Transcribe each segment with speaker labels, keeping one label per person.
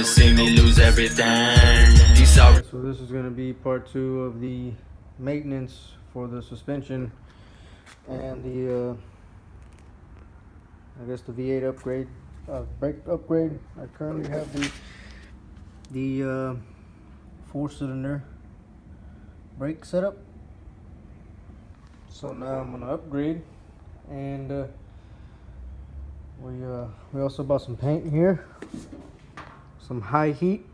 Speaker 1: see me lose everything.
Speaker 2: So this is going to be part 2 of the maintenance for the suspension and the I guess the V8 upgrade, brake upgrade. I currently have the 4-cylinder brake setup. So now I'm gonna upgrade, and we also bought some paint here, some high heat.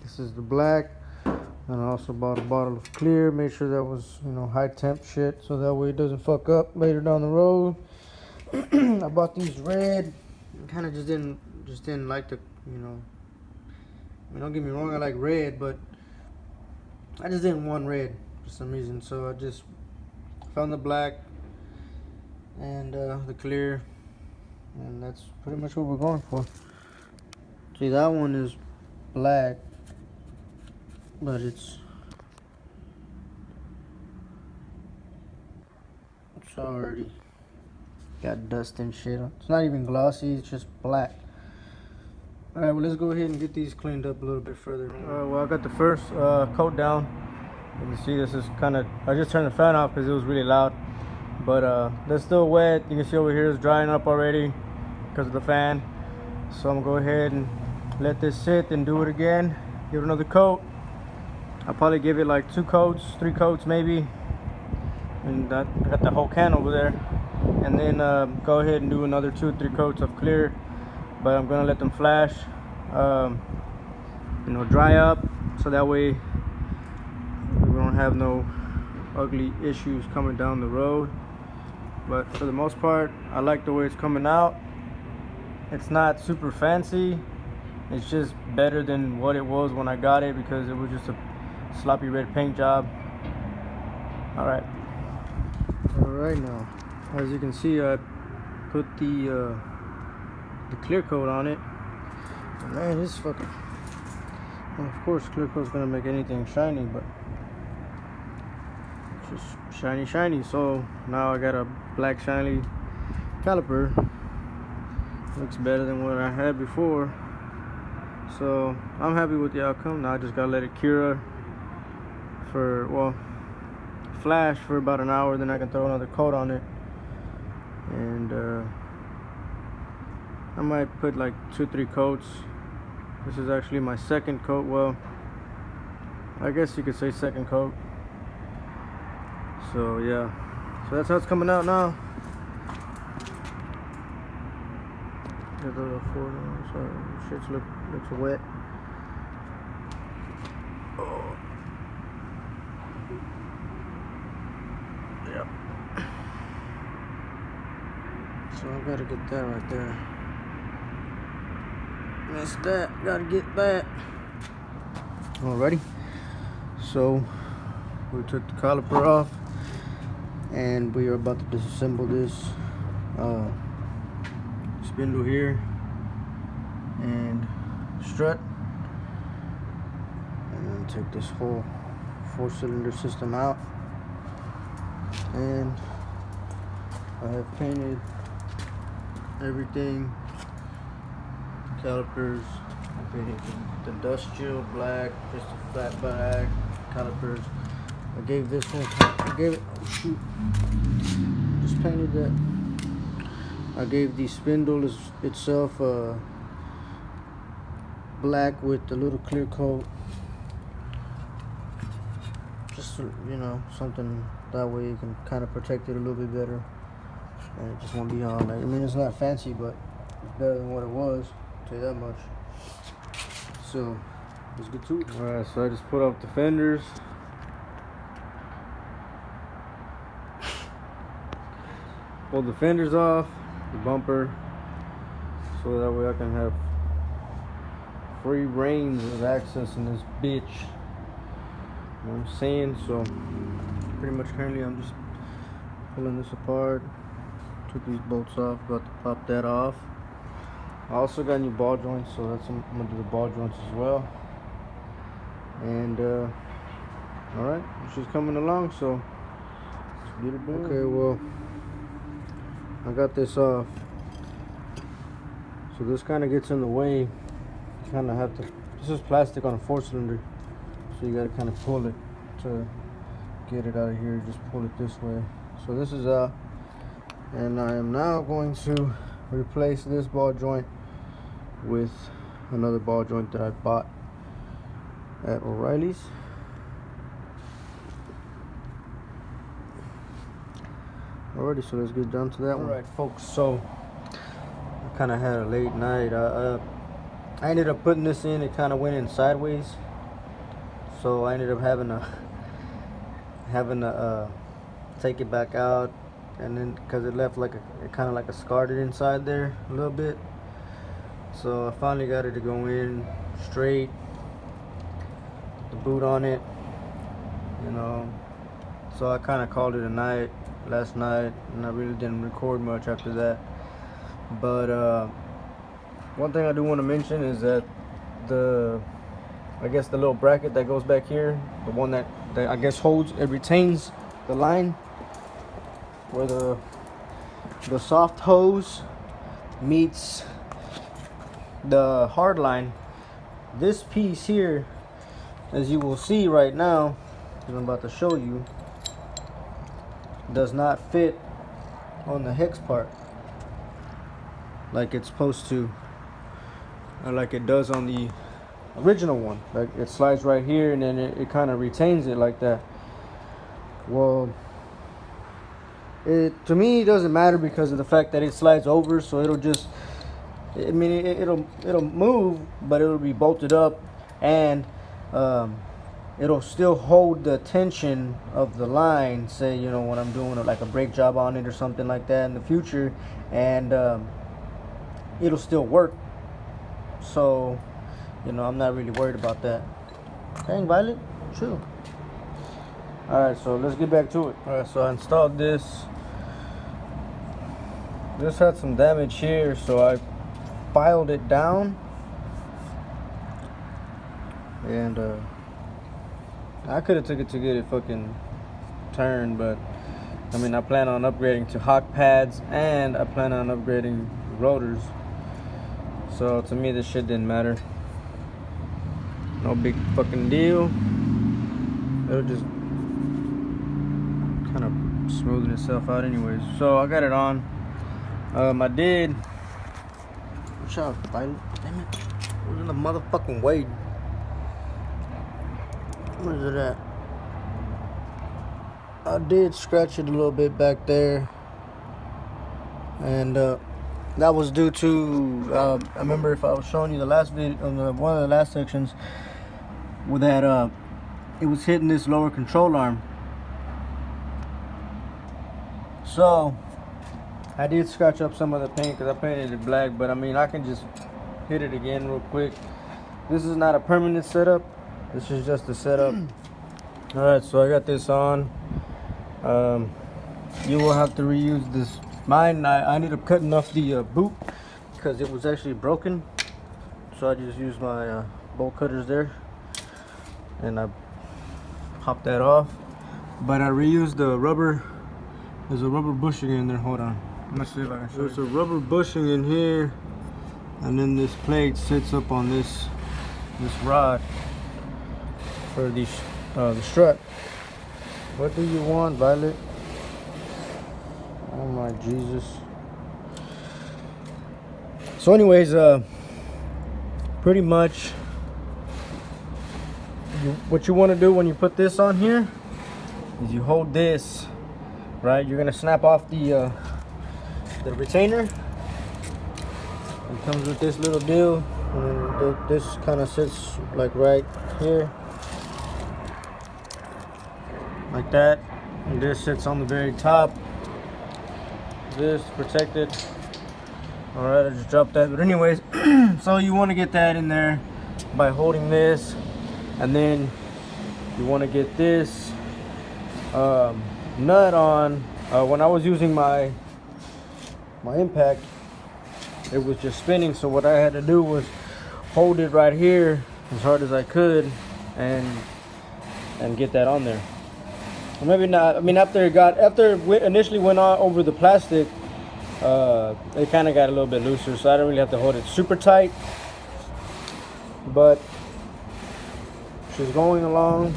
Speaker 2: This is the black, and I also bought a bottle of clear. Made sure that was, you know, high temp shit, so that way it doesn't fuck up later down the road. I bought these red. Kind of just didn't like the, you know. I mean, don't get me wrong, I like red, but I just didn't want red for some reason. So I just found the black and the clear, and that's pretty much what we're going for. See, that one is black, but it's already got dust and shit on. It's not even glossy, it's just black. Alright, well, let's go ahead and get these cleaned up a little bit further. Alright, well, I got the first coat down. You can see this is kind of, I just turned the fan off because it was really loud, but they're still wet. You can see over here it's drying up already because of the fan. So I'm gonna go ahead and let this sit and do it again. Give it another coat. I'll probably give it like 2 coats, 3 coats maybe, and I got the whole can over there. And then go ahead and do another 2 or 3 coats of clear, but I'm gonna let them flash, you know, dry up, so that way we don't have no ugly issues coming down the road. But for the most part, I like the way it's coming out. It's not super fancy, it's just better than what it was when I got it, because it was just a sloppy red paint job. All right now, as you can see, I put the clear coat on it. And man, it's fucking, well, of course clear coat's gonna make anything shiny, but it's just shiny. So now I got a black shiny caliper. Looks better than what I had before, so I'm happy with the outcome. Now I just gotta let it cure for, well, flash for about an hour, then I can throw another coat on it. And I might put like 2 or 3 coats. This is actually my second coat. Well, I guess you could say second coat. So yeah, so that's how it's coming out now. Sorry, shit looks wet. Oh. Yep. So I gotta get that right there. Missed that. Gotta get that. Alrighty. So we took the caliper off, and we are about to disassemble this spindle here and strut, and then take this whole 4-cylinder system out. And I have painted everything. Calipers, I painted the industrial black, just a flat black. Calipers, I gave this one, oh shoot, just painted that. I gave the spindle itself black with a little clear coat, just, you know, something that way you can kind of protect it a little bit better, and it just won't be on. I mean, it's not fancy, but it's better than what it was, I'll tell you that much. So let's get to it. Alright, so I just put up the fenders. Pull the fenders off, the bumper, so that way I can have free reigns of access in this bitch. You know what I'm saying? So pretty much currently I'm just pulling this apart. Took these bolts off, about to pop that off. I also got new ball joints, so that's, I'm gonna do the ball joints as well. And alright, she's coming along, so let's get it done. Okay, well, I got this off, so this kind of gets in the way. You kind of have to This is plastic on a 4-cylinder, so you gotta kind of pull it to get it out of here. Just pull it this way. So this is out, and I am now going to replace this ball joint with another ball joint that I bought at O'Reilly's. Alrighty, so let's get down to that one. Alright folks, so I kind of had a late night. I ended up putting this in, it kind of went in sideways, so I ended up having to take it back out, and then because it left like it kind of like a scarred inside there a little bit, so I finally got it to go in straight, the boot on it, you know. So I kind of called it a night last night, and I really didn't record much after that. But one thing I do want to mention is that I guess the little bracket that goes back here, the one that I guess holds, it retains the line where the soft hose meets the hard line. This piece here, as you will see right now, that I'm about to show you, does not fit on the hex part like it's supposed to, or like it does on the original one. Like it slides right here, and then it kind of retains it like that. Well, to me it doesn't matter because of the fact that it slides over, so it'll just, I mean, it'll move, but it'll be bolted up, and it'll still hold the tension of the line, say, you know, when I'm doing like a brake job on it or something like that in the future, and it'll still work. So, you know, I'm not really worried about that. Dang, Violet, chill. Alright, so let's get back to it. Alright, so I installed this. This had some damage here, so I filed it down, and I could have took it to get it fucking turned, but I mean, I plan on upgrading to hawk pads, and I plan on upgrading rotors. So to me, this shit didn't matter. No big fucking deal. It'll just kind of smoothing itself out anyways. So I got it on. I did. Watch out, Violet. Damn it. It was in the motherfucking way. Where is it at? I did scratch it a little bit back there, and that was due to I remember if I was showing you the last video, one of the last sections, with that it was hitting this lower control arm. So I did scratch up some of the paint because I painted it black, but I mean, I can just hit it again real quick. This is not a permanent setup. This is just a setup. Alright, so I got this on. You will have to reuse this. Mine, I ended up cutting off the boot because it was actually broken. So I just used my bolt cutters there, and I popped that off. But I reused the rubber. There's a rubber bushing in there. Hold on. Let's see if I can show you. There's a rubber bushing in here, and then this plate sits up on this rod for the strut. What do you want, Violet? Oh my Jesus. So anyways, pretty much what you want to do when you put this on here is you hold this, right? You're gonna snap off the retainer. It comes with this little deal, and this kind of sits like right here, like that, and this sits on the very top. This protected. All right, I just dropped that, but anyways, so you want to get that in there by holding this, and then you want to get this nut on. When I was using my impact, it was just spinning, so what I had to do was hold it right here as hard as I could and get that on there. Or maybe not. I mean, after it initially went on over the plastic, it kind of got a little bit looser, so I don't really have to hold it super tight. But She's going along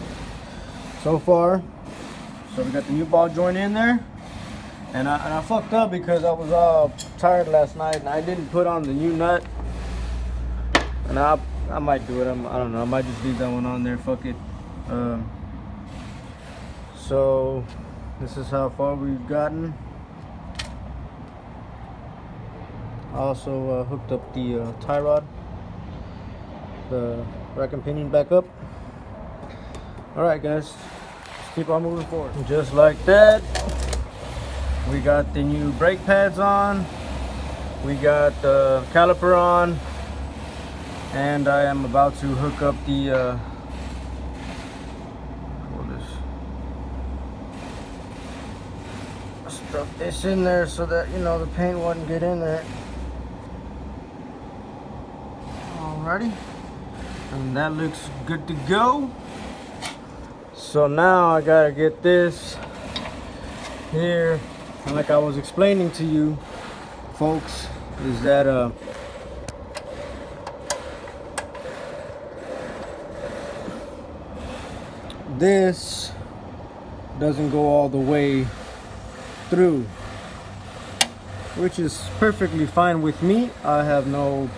Speaker 2: so far. So we got the new ball joint in there. And I fucked up because I was all tired last night and I didn't put on the new nut. And I might do it. I don't know. I might just leave that one on there. Fuck it. So this is how far we've gotten. I also hooked up the tie rod, the rack and pinion back up. All right, guys, let's keep on moving forward. Just like that. We got the new brake pads on, we got the caliper on, and I am about to hook up the stuff this in there so that, you know, the paint wouldn't get in there. Alrighty, and that looks good to go. So now I gotta get this here. And like I was explaining to you folks, is that this doesn't go all the way through, which is perfectly fine with me. I have no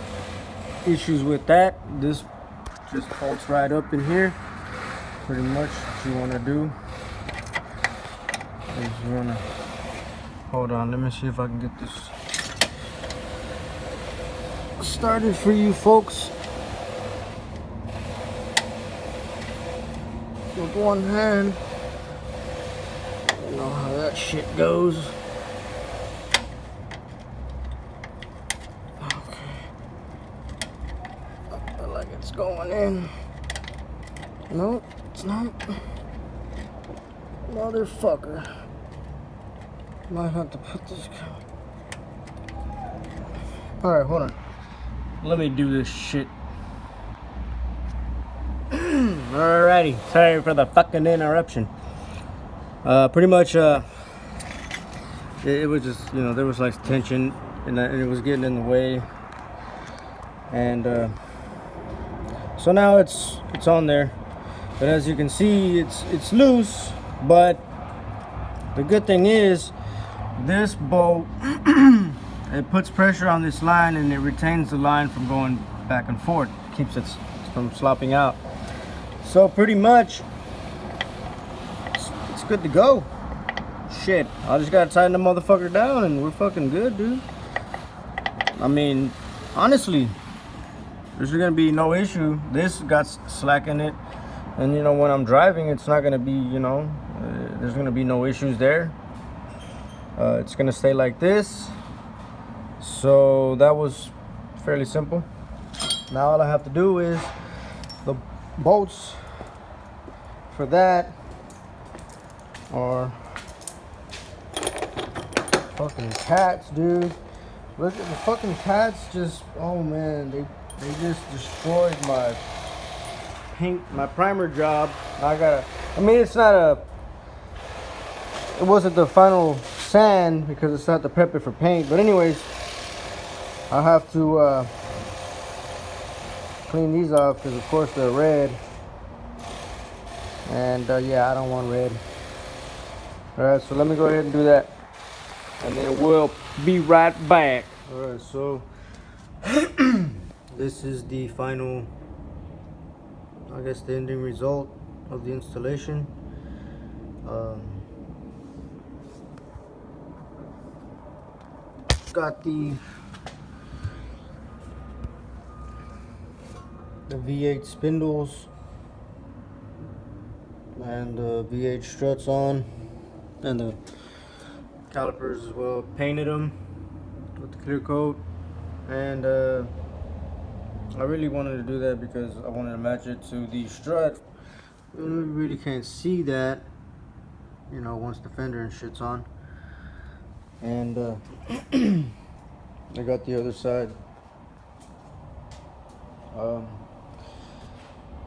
Speaker 2: issues with that. This just bolts right up in here. Pretty much what you want to do is you want to hold on, let me see if I can get this started for you folks with one hand. You know how that shit goes. Okay. I feel like it's going in. No, it's not. Motherfucker. Might have to put this. Alright, hold on. Let me do this shit. Alrighty. Sorry for the fucking interruption. Pretty much, it was just, you know, there was like tension and it was getting in the way. And, so now it's on there. But as you can see, it's loose. But the good thing is, this bolt, it puts pressure on this line and it retains the line from going back and forth, keeps it from slopping out. So pretty much it's good to go. Shit, I just gotta tighten the motherfucker down and we're fucking good, dude. I mean, honestly, there's gonna be no issue. This got slack in it, and you know, when I'm driving, it's not gonna be, you know, there's gonna be no issues there. It's gonna stay like this. So that was fairly simple. Now all I have to do is the bolts for that are fucking cats, dude. Look at the fucking cats. Just, oh man, they just destroyed my paint, my primer job. I mean, it's not it wasn't the final sand because it's not the prep it for paint. But anyways, I have to clean these off because of course they're red. And yeah, I don't want red. Alright, so let me go ahead and do that. And then we'll be right back. Alright, so this is the final, I guess, the ending result of the installation. Got the V8 spindles and the V8 struts on, and the calipers as well. Painted them with the clear coat, and I really wanted to do that because I wanted to match it to the strut. You really can't see that, you know, once the fender and shit's on. And I got the other side.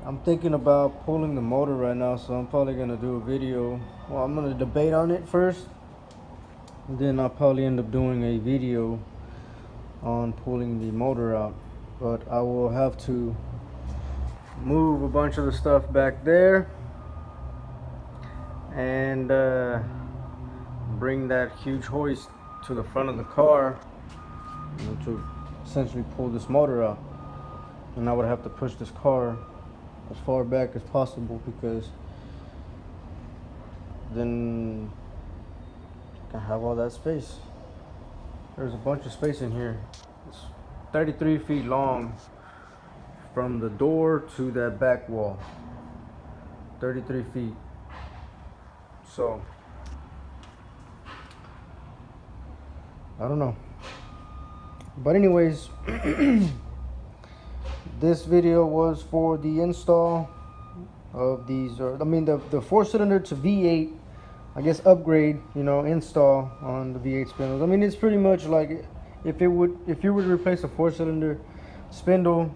Speaker 2: I'm thinking about pulling the motor right now, so I'm probably gonna do a video. Well, I'm gonna debate on it first, and then I'll probably end up doing a video on pulling the motor out. But I will have to move a bunch of the stuff back there, and bring that huge hoist to the front of the car, you know, to essentially pull this motor out. And I would have to push this car as far back as possible, because then I can have all that space. There's a bunch of space in here. It's 33 feet long from the door to that back wall. 33 feet. So I don't know. But anyways, this video was for the install of these, or I mean the 4-cylinder to V8, I guess, upgrade, you know, install on the V8 spindles. I mean, it's pretty much like if you were to replace a 4-cylinder spindle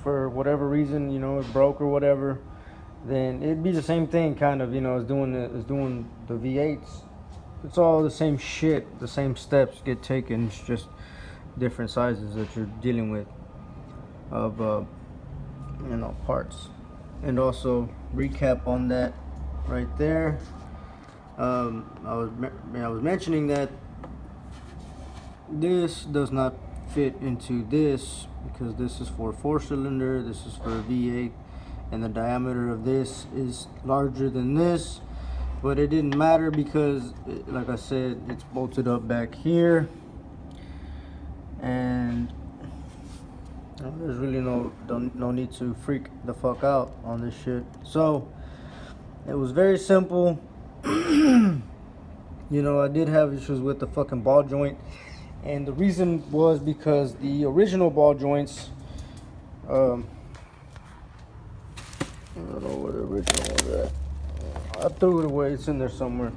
Speaker 2: for whatever reason, you know, it broke or whatever, then it'd be the same thing, kind of, you know, as doing the V8s. It's all the same shit, the same steps get taken. It's just different sizes that you're dealing with of you know, parts. And also recap on that right there. I was mentioning that this does not fit into this, because this is for 4-cylinder, this is for a V8, and the diameter of this is larger than this. But it didn't matter because, like I said, it's bolted up back here, and there's really no need to freak the fuck out on this shit. So it was very simple. You know, I did have issues with the fucking ball joint, and the reason was because the original ball joints, I don't know where the original was at. I threw it away, it's in there somewhere.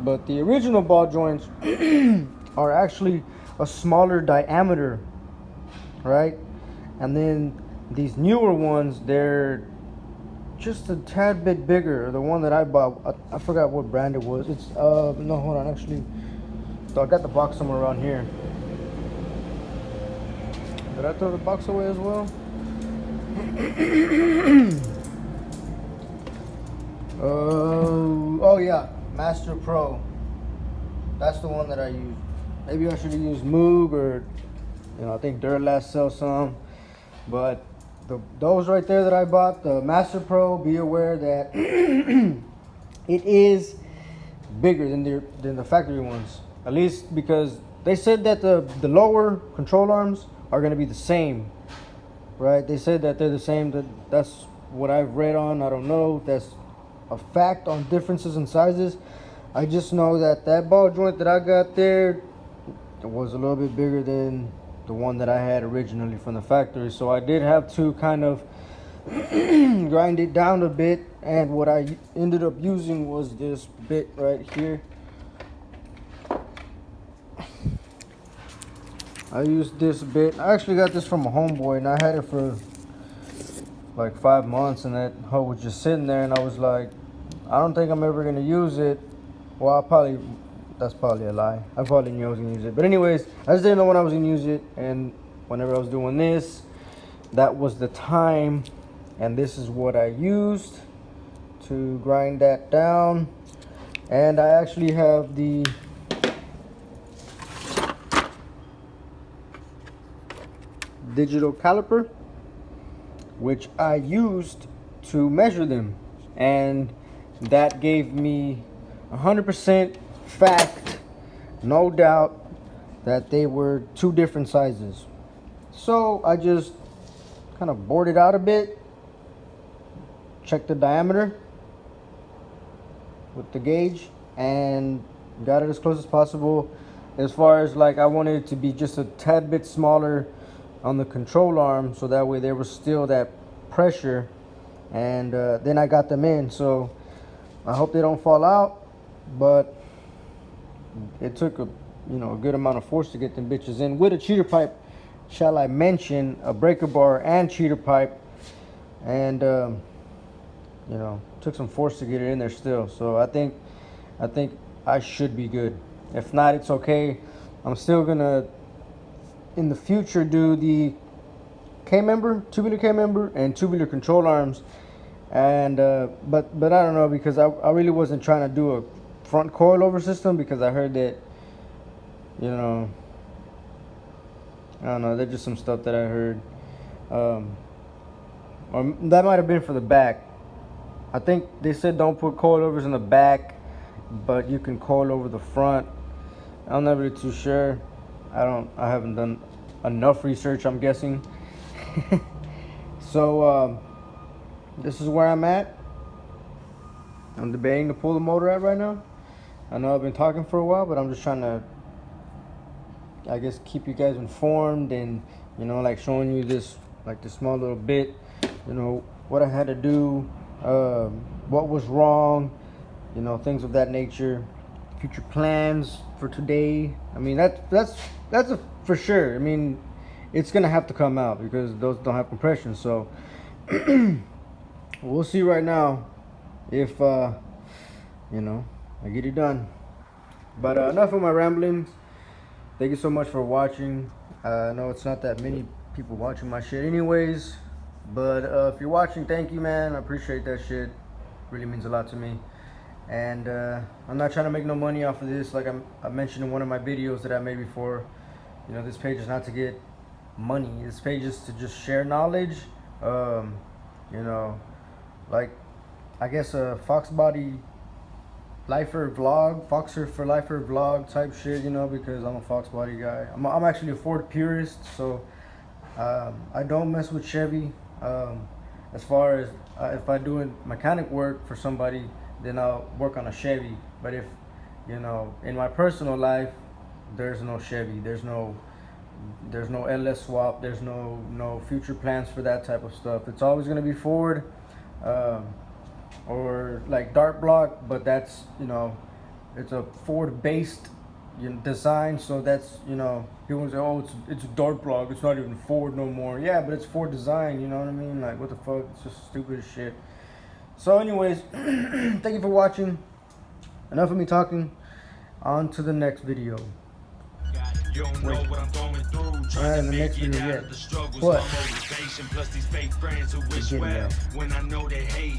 Speaker 2: But the original ball joints are actually a smaller diameter, right? And then these newer ones, they're just a tad bit bigger. The one that I bought, I forgot what brand it was. It's no, hold on, actually, so I got the box somewhere around here. Did I throw the box away as well? Oh yeah, Master Pro. That's the one that I use. Maybe I should have used Moog, or, you know, I think Duralast sells some. But those right there that I bought, the Master Pro, be aware that it is bigger than the factory ones. At least because they said that the lower control arms are going to be the same, right? They said that they're the same. That's what I've read on. I don't know if that's a fact on differences in sizes. I just know that ball joint that I got there, it was a little bit bigger than the one that I had originally from the factory. So I did have to kind of grind it down a bit, and what I ended up using was this bit right here. I used this bit. I actually got this from a homeboy, and I had it for like 5 months, and that hoe was just sitting there, and I was like, I don't think I'm ever gonna use it. Well, that's probably a lie. I probably knew I was gonna use it, but anyways, I just didn't know when I was gonna use it. And whenever I was doing this, that was the time, and this is what I used to grind that down. And I actually have the digital caliper, which I used to measure them, and that gave me 100% fact, no doubt, that they were two different sizes. So I just kind of bored it out a bit, checked the diameter with the gauge, and got it as close as possible. As far as, like, I wanted it to be just a tad bit smaller on the control arm, so that way there was still that pressure. And then I got them in, so I hope they don't fall out. But it took a good amount of force to get them bitches in with a cheater pipe. Shall I mention a breaker bar and cheater pipe? And took some force to get it in there still. So I think I should be good. If not, it's okay. I'm still gonna in the future do the K-member, tubular K-member, and tubular control arms. And but I don't know, because I really wasn't trying to do a front coilover system, because I heard that, you know, I don't know, there's just some stuff that I heard, or that might have been for the back. I think they said don't put coilovers in the back, but you can coil over the front. I'm not really too sure. I haven't done enough research, I'm guessing. So this is where I'm at. I'm debating to pull the motor out right now. I know I've been talking for a while, but I'm just trying to, I guess, keep you guys informed, and, you know, like showing you this, like this small little bit, you know, what I had to do, what was wrong, you know, things of that nature, future plans for today. I mean, that's for sure. I mean, it's gonna have to come out because those don't have compression. So we'll see right now if you know, I get it done. But enough of my ramblings. Thank you so much for watching. I know it's not that many people watching my shit anyways, but if you're watching, thank you, man. I appreciate that shit. Really means a lot to me. And I'm not trying to make no money off of this. Like I mentioned in one of my videos that I made before, you know, this page is not to get money. This page is to just share knowledge. You know, like, I guess a Foxbody lifer vlog, Foxer for lifer vlog type shit, you know, because I'm a Foxbody guy. I'm actually a Ford purist, so I don't mess with Chevy. As far as if I do mechanic work for somebody, then I'll work on a Chevy. But if, you know, in my personal life, there's no Chevy, there's no LS swap, there's no future plans for that type of stuff. It's always gonna be Ford, or like Dart Block, but that's, you know, it's a Ford based, you know, design. So that's, you know, people say, oh, it's a Dart Block, it's not even Ford no more. Yeah, but it's Ford design, you know what I mean? Like, what the fuck? It's just stupid as shit. So anyways, thank you for watching. Enough of me talking. On to the next video.
Speaker 1: You don't know what I'm going through. Trying to make it out of the struggles.
Speaker 2: What?
Speaker 1: My motivation plus these fake friends who wish well when I know they hate you.